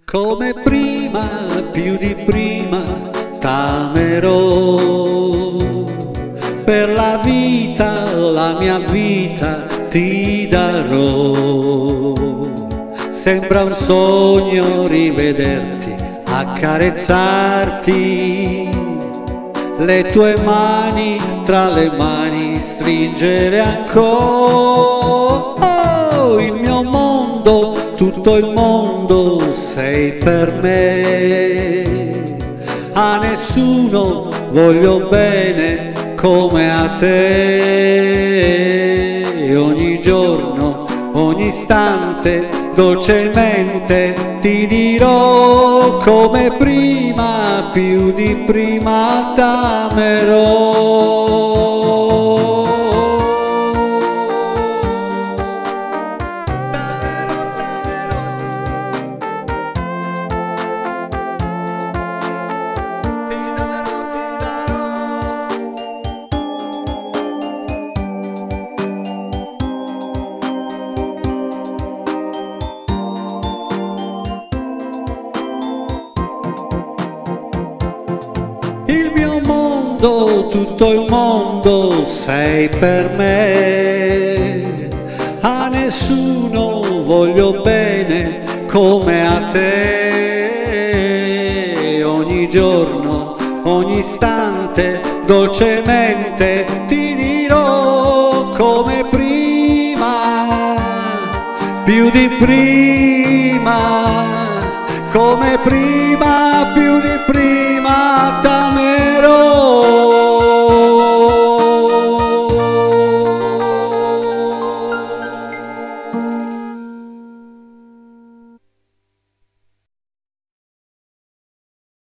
Come prima, più di prima, t'amerò. Per la vita, la mia vita ti darò. Sembra un sogno rivederti, accarezzarti, le tue mani tra le mani stringere ancora. Oh, il mio mondo, tutto il mondo sei per me. A nessuno voglio bene come a te. Ogni giorno, ogni istante, dolcemente ti dirò, come prima, più di prima t'amerò. Il mio mondo, tutto il mondo sei per me. A nessuno voglio bene come a te. Ogni giorno, ogni istante, dolcemente ti dirò, come prima, più di prima, come prima, più di prima.